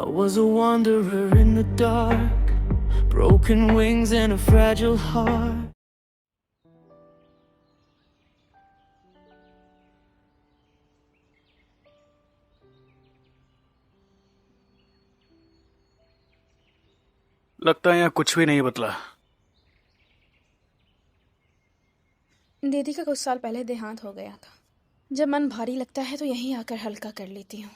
was a wanderer in the dark, broken wings and a fragile heart. लगता है यहाँ कुछ भी नहीं बदला। दीदी का कुछ साल पहले देहांत हो गया था। जब मन भारी लगता है तो यहीं आकर हल्का कर लेती हूँ।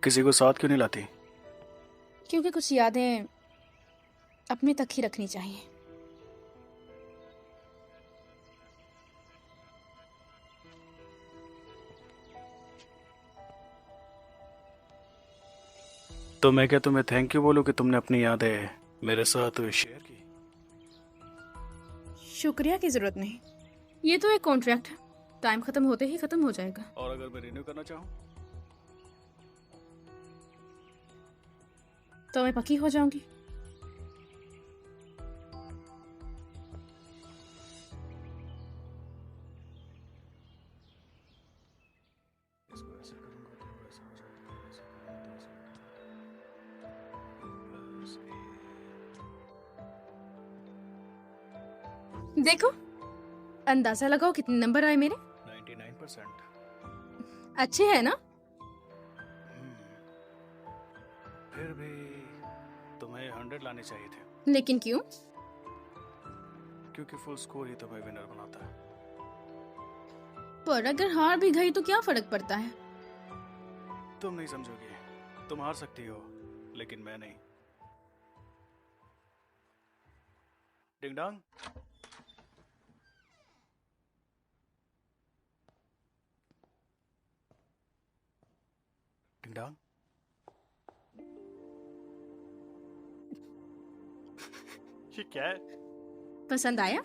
किसी को साथ क्यों नहीं लाती? क्योंकि कुछ यादें अपने तक ही रखनी चाहिए। तो मैं क्या तुम्हें थैंक यू बोलूं कि तुमने अपनी यादें मेरे साथ शेयर की? शुक्रिया की जरूरत नहीं, ये तो एक कॉन्ट्रैक्ट है, टाइम खत्म होते ही खत्म हो जाएगा। और अगर मैं रिन्यू करना चाहूँ तो मैं पक्की हो जाऊंगी। इसको ऐसे करूंगा तो ऐसा हो जाएगा, ऐसे करूंगा तो ऐसा हो जाएगा। देखो, अंदाजा लगाओ कितने नंबर आए मेरे। 99%। अच्छे है ना? फिर भी तुम्हें 100 लाने चाहिए थे। लेकिन क्यों? क्योंकि फुल स्कोर ही तुम्हें विनर बनाता है। पर अगर हार भी गई तो क्या फर्क पड़ता है? तुम नहीं समझोगी। तुम हार सकती हो लेकिन मैं नहीं। डिंग डांग। डिंग डांग। ये क्या है? पसंद आया?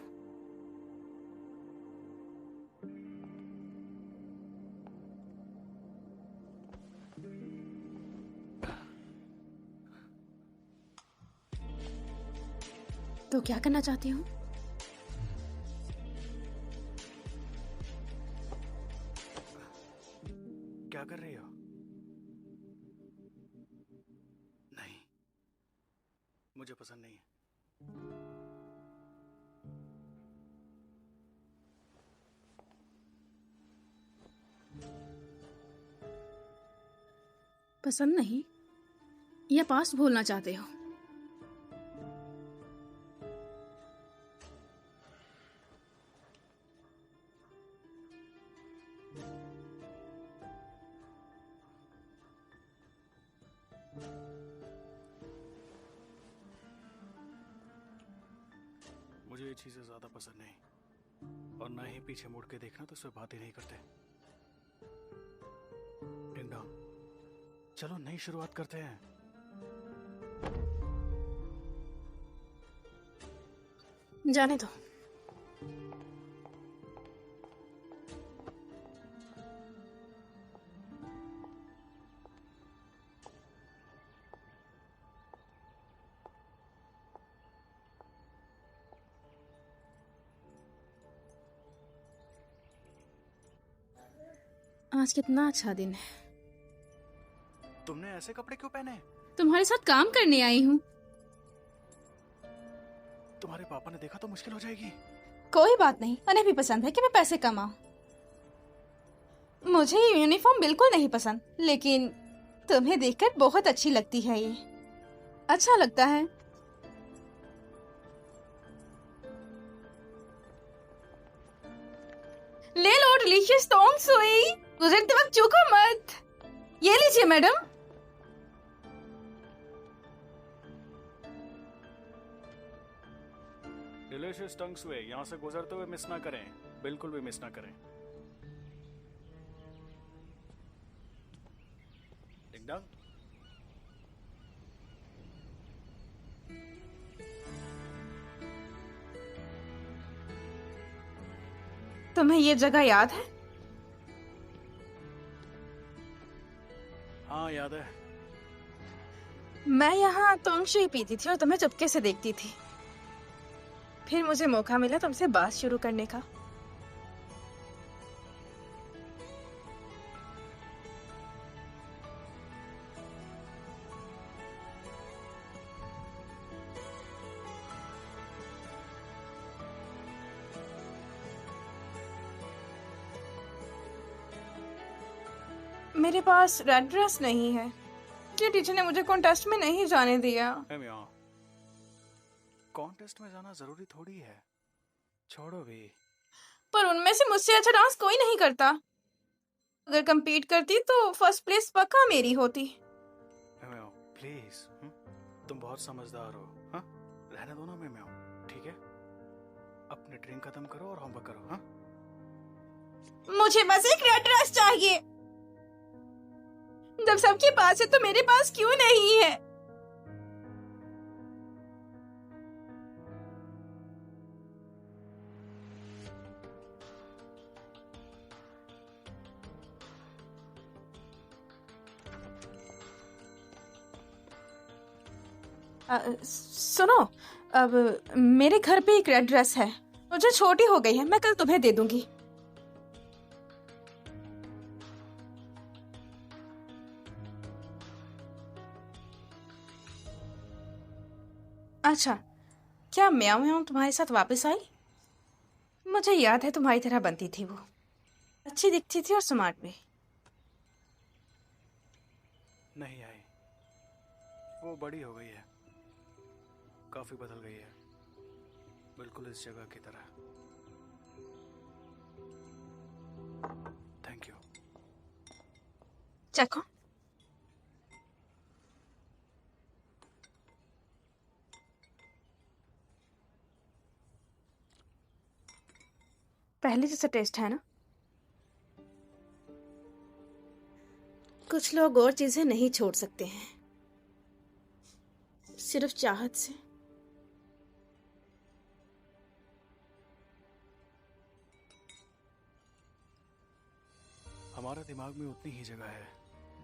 तो क्या करना चाहती हूँ? क्या कर रही हो? नहीं, मुझे पसंद नहीं है। पसंद नहीं या पास भूलना चाहते हो? मुझे ये चीजें ज्यादा पसंद नहीं, और ना ही पीछे मुड़ के देखना तो उससे बात ही नहीं करते। डिंग डॉन्ग, चलो नई शुरुआत करते हैं। जाने दो। आज कितना अच्छा दिन है। तुमने ऐसे कपड़े क्यों पहने? तुम्हारे साथ काम करने आई हूँ। तुम्हारे पापा ने देखा तो मुश्किल हो जाएगी। कोई बात नहीं, उन्हें भी पसंद है कि मैं पैसे कमाऊं। मुझे ये यूनिफॉर्म बिल्कुल नहीं पसंद, लेकिन तुम्हें देखकर बहुत अच्छी लगती है। ये अच्छा लगता है। ले लो डिलीशियस टोंग सुई, गुजरते वक्त चूको मत। ये लीजिए मैडम। डिलीशियस टंग स्वे, यहाँ से गुजरते हुए मिस ना करें, बिल्कुल भी मिस ना करें। डिंग डॉन्ग। तुम्हें ये जगह याद है? हाँ याद है। मैं यहाँ टोंग पीती थी और तुम्हें चुपके से देखती थी। फिर मुझे मौका मिला तुमसे बात शुरू करने का। मेरे पास रेड ड्रेस नहीं है। ये टीचर ने मुझे कॉन्टेस्ट में नहीं जाने दिया। म्याओ, कॉन्टेस्ट में जाना जरूरी थोड़ी है, छोड़ो भी। पर उनमें से मुझसे अच्छा डांस कोई नहीं करता। अगर compete करती तो फर्स्ट प्लेस पक्का मेरी होती। म्याओ प्लीज, तुम बहुत समझदार हो। हाँ, रहने दो ना म्याओ, ठीक है? अपने ड्रिंक खत्म करो और होमवर्क करो। हाँ, मुझे बस एक रेड ड्रेस चाहिए। जब सबके पास है तो मेरे पास क्यों नहीं है? सुनो, अब मेरे घर पे एक रेड ड्रेस है, मुझे छोटी हो गई है, मैं कल तुम्हें दे दूंगी। अच्छा, क्या म्याओ म्याओ तुम्हारे साथ वापस आई? मुझे याद है तुम्हारी तरह बनती थी वो, अच्छी दिखती थी और स्मार्ट भी। नहीं आई, वो बड़ी हो गई है, काफी बदल गई है, बिल्कुल इस जगह की तरह। Thank you. चखो। पहले जैसा टेस्ट है ना? कुछ लोग और चीजें नहीं छोड़ सकते हैं, सिर्फ चाहत से। हमारे दिमाग में उतनी ही जगह है,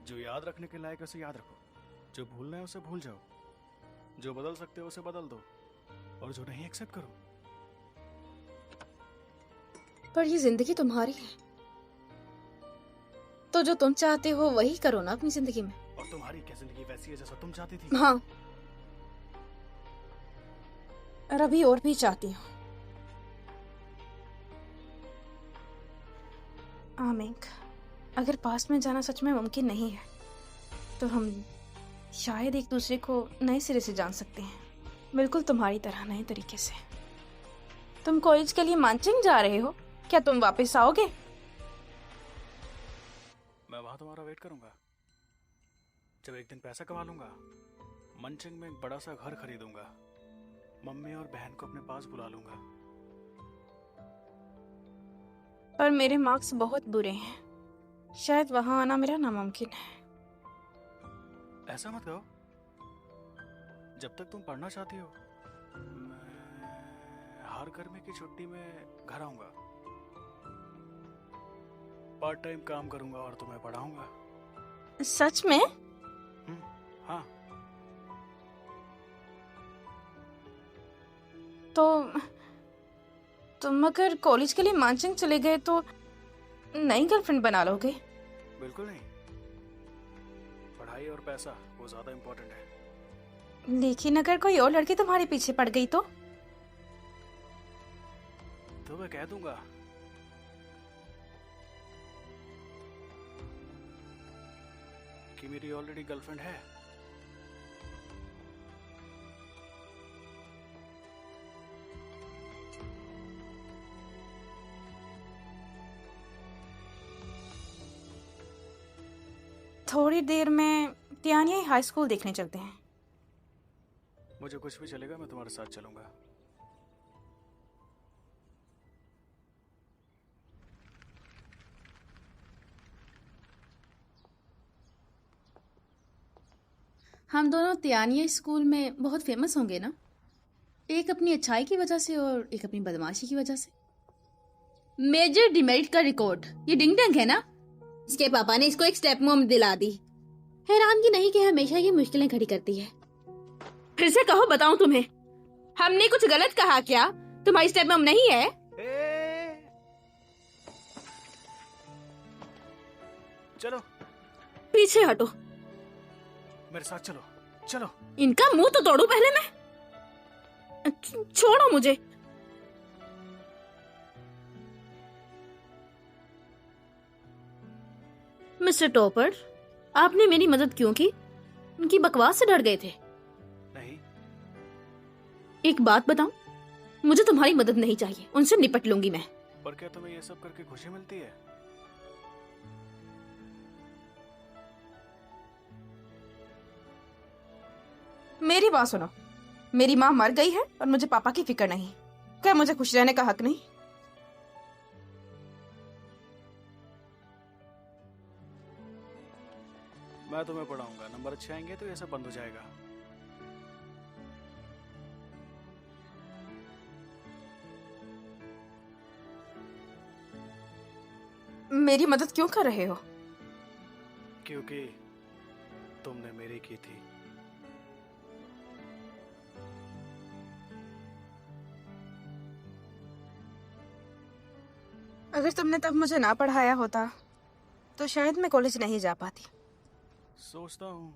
जो याद रखने के लायक उसे याद रखो, जो भूलना है उसे भूल जाओ, जो बदल सकते हो उसे बदल दो, और जो नहीं एक्सेप्ट करो। पर ये जिंदगी तुम्हारी है, तो जो तुम चाहते हो वही करो ना अपनी जिंदगी में। और तुम्हारी क्या जिंदगी वैसी है जैसा तुम चाहती थी? हाँ, और अभी और भी चाहती हूँ। आमिक, अगर पास्ट में जाना सच में मुमकिन नहीं है तो हम शायद एक दूसरे को नए सिरे से जान सकते हैं, बिल्कुल तुम्हारी तरह, नए तरीके से। तुम कॉलेज के लिए मानचिंग जा रहे हो, क्या तुम वापस आओगे? मैं वहां तुम्हारा वेट करूंगा। जब एक दिन पैसा कमा लूंगा, मंचिंग में एक बड़ा सा घर खरीदूंगा, मम्मी और बहन को अपने पास बुला लूंगा। पर मेरे मार्क्स बहुत बुरे हैं, शायद वहां आना मेरा नामुमकिन है। ऐसा मत कहो, जब तक तुम पढ़ना चाहती हो, मैं हर गर्मी की छुट्टी में घर आऊंगा, पार्ट टाइम काम करूंगा और तुम्हें पढ़ाऊंगा। सच में? हाँ। तो तुम अगर कॉलेज के लिए मानचिंग चले गए तो नई गर्लफ्रेंड बना लोगे? बिल्कुल नहीं, पढ़ाई और पैसा वो ज्यादा इम्पोर्टेंट है। लेकिन अगर कोई और लड़की तुम्हारे पीछे पड़ गई तो मैं कह दूंगा। कि मेरी ऑलरेडी गर्लफ्रेंड है। थोड़ी देर में तियानिया हाई स्कूल देखने चलते हैं। मुझे कुछ भी चलेगा, मैं तुम्हारे साथ चलूंगा। हम दोनों तियानिया स्कूल में बहुत फेमस होंगे ना, एक अपनी अच्छाई की वजह से और एक अपनी बदमाशी की वजह से। मेजर डिमेरिट का रिकॉर्ड, ये डिंग डंग है ना? इसके पापा ने इसको एक स्टेप मॉम दिला दी। हैरानगी नहीं कि हमेशा ये मुश्किलें खड़ी करती है। फिर से कहो, बताऊं तुम्हें, हमने कुछ गलत कहा क्या? तुम्हारी स्टेप मॉम नहीं है? चलो पीछे हटो, मेरे साथ चलो। चलो, इनका मुंह तो तोड़ू पहले मैं। छोड़ो मुझे। मिस्टर टॉपर, आपने मेरी मदद क्यों की? उनकी बकवास से डर गए थे? नहीं, एक बात बताऊं, मुझे तुम्हारी मदद नहीं चाहिए, उनसे निपट लूंगी मैं। पर क्या तुम्हें ये सब करके खुशी मिलती है? मेरी बात सुनो, मेरी माँ मर गई है और मुझे पापा की फिक्र नहीं। क्या मुझे खुश रहने का हक नहीं? मैं तुम्हें पढ़ाऊंगा, नंबर अच्छे आएंगे तो ये सब बंद हो जाएगा। मेरी मदद क्यों कर रहे हो? क्योंकि तुमने मेरी की थी। अगर तुमने तब मुझे ना पढ़ाया होता तो शायद मैं कॉलेज नहीं जा पाती। सोचता हूँ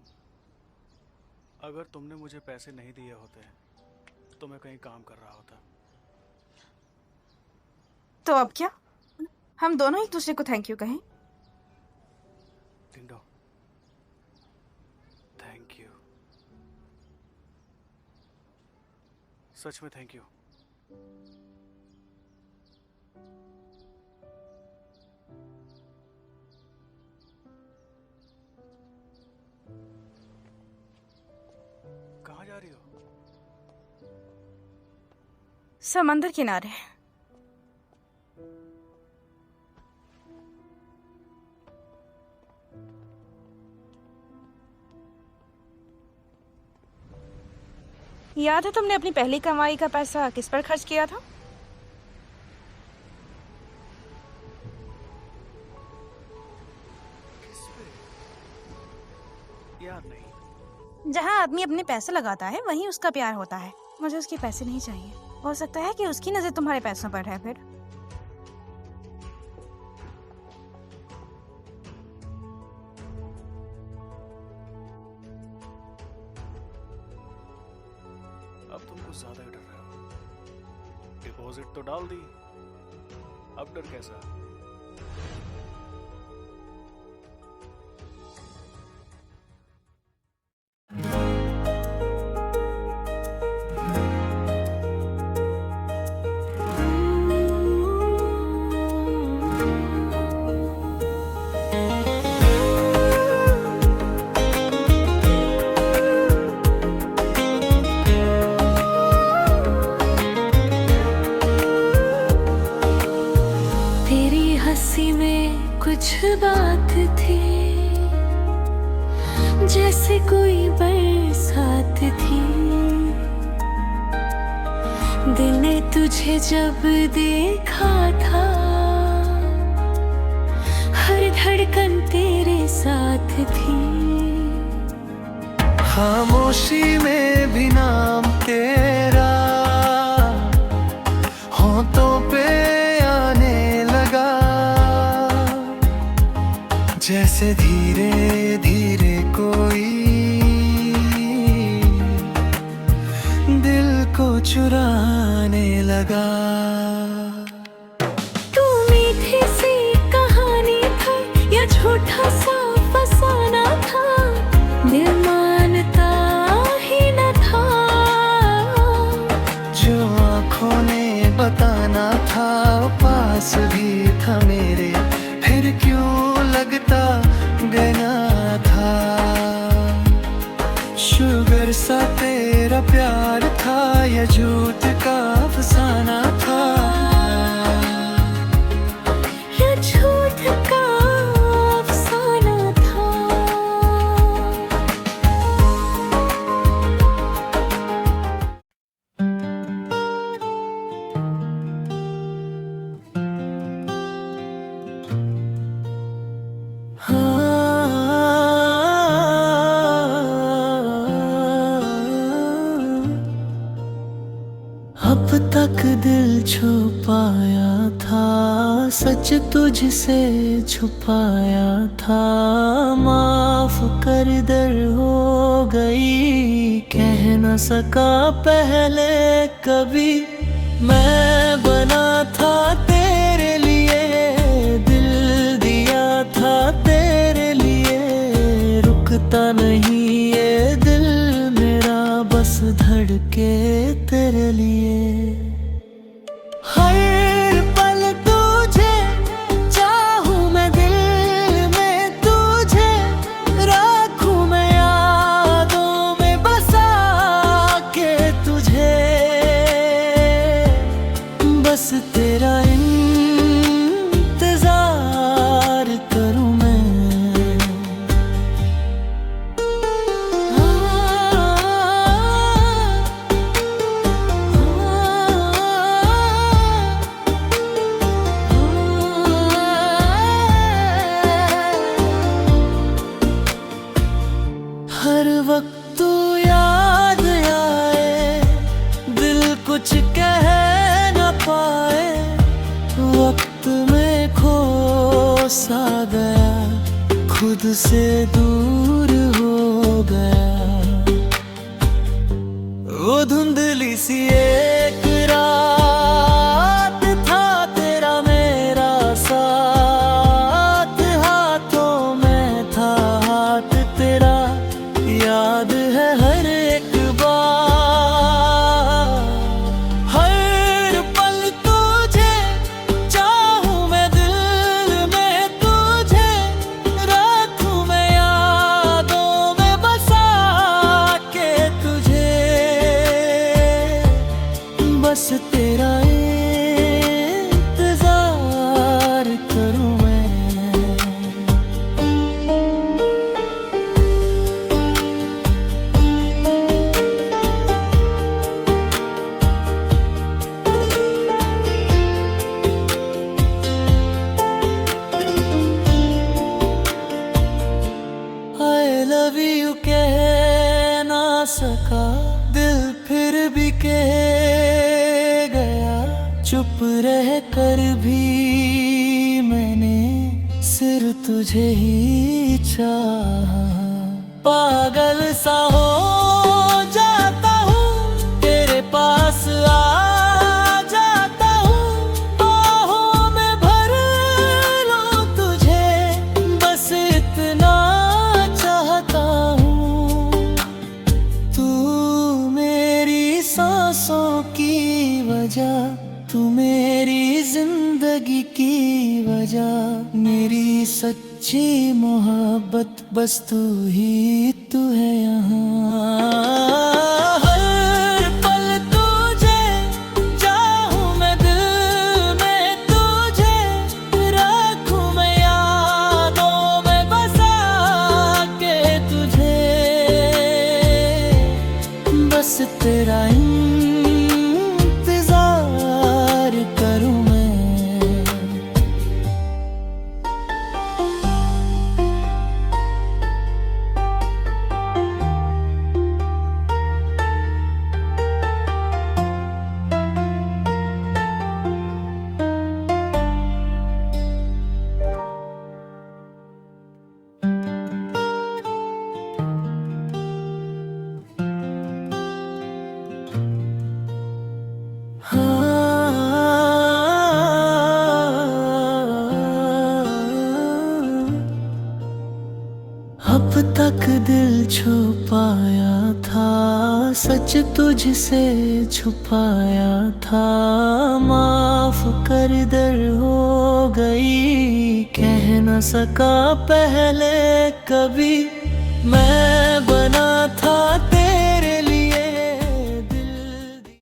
अगर तुमने मुझे पैसे नहीं दिए होते तो मैं कहीं काम कर रहा होता। तो अब क्या, हम दोनों एक दूसरे को थैंक यू कहें? टिंडो, थैंक यू, सच में थैंक यू। कहाँ जा रही हो? समंदर किनारे। याद है तुमने अपनी पहली कमाई का पैसा किस पर खर्च किया था? किस पे? याद नहीं। जहाँ आदमी अपने पैसे लगाता है वहीं उसका प्यार होता है। मुझे उसके पैसे नहीं चाहिए। हो सकता है कि उसकी नजर तुम्हारे पैसों पर है फिर। अब तुम कुछ ज्यादा ही डर रहे हो। डिपॉजिट तो डाल दी, अब डर कैसा? तेरी हंसी में कुछ बात थी, जैसे कोई बरसात थी। दिल ने तुझे जब देखा था, हर धड़कन तेरे साथ थी। खामोशी में भी नाम तेरा होंठों पे आने लगा, जैसे धीरे धीरे कोई दिल को चुराने लगा। तू मीठी सी कहानी था या झूठा सा फसाना था, दिल मानता ही न था। जो आँखों ने बताना था पास भी था मेरे, फिर क्यों लगता गया था। शुगर सा तेरा प्यार था या झूठ का अफसाना था, ये झूठ का अफसाना था। अब तक दिल छुपाया था, सच तुझसे छुपाया था। माफ कर दर हो गई, कह न सका पहले कभी। मैं बना था तेरे लिए, दिल दिया था तेरे सांस धड़के तेरे लिए। हर पल तुझे चाहूं मैं, दिल में तुझे रखूं मैं, यादों में बसा के तुझे। बस तेरा इंतजार करूं मैं। हर वक्त तू याद आए, दिल कुछ कह न पाए, वक्त में खो सा गया, खुद से दूर हो गया। वो धुंधली सी एक रात था तेरा मेरा साथ, हाथों में था हाथ तेरा, याद है हर एक बार। हर पल तुझे चाहूं मैं, दिल में तुझे रखूं मैं, यादों में बसा के तुझे। बस तेरा इंतजार करूं मैं। I love you कह ना सका दिल, फिर भी कह गया। चुप रह कर भी मैंने सिर्फ तुझे ही चाहा। पागल सा हो जाता हूँ, तेरे पास आ जाता हूँ, बाहों में भर लूं तुझे, बस इतना चाहता हूँ। तू मेरी सांसों की वजह, तू मेरी जिंदगी की वजह, मेरी सच्ची मोहब्बत, बस तू ही तू है यहाँ। हर पल तुझे चाहूं मैं, दिल में तुझे रखूं मैं, यादों में बसा के तुझे। बस तेरा इंतजार करूं मैं। अब तक दिल छुपाया था, सच तुझसे छुपाया था। माफ कर दर हो गई, कह न सका पहले कभी। मैं बना था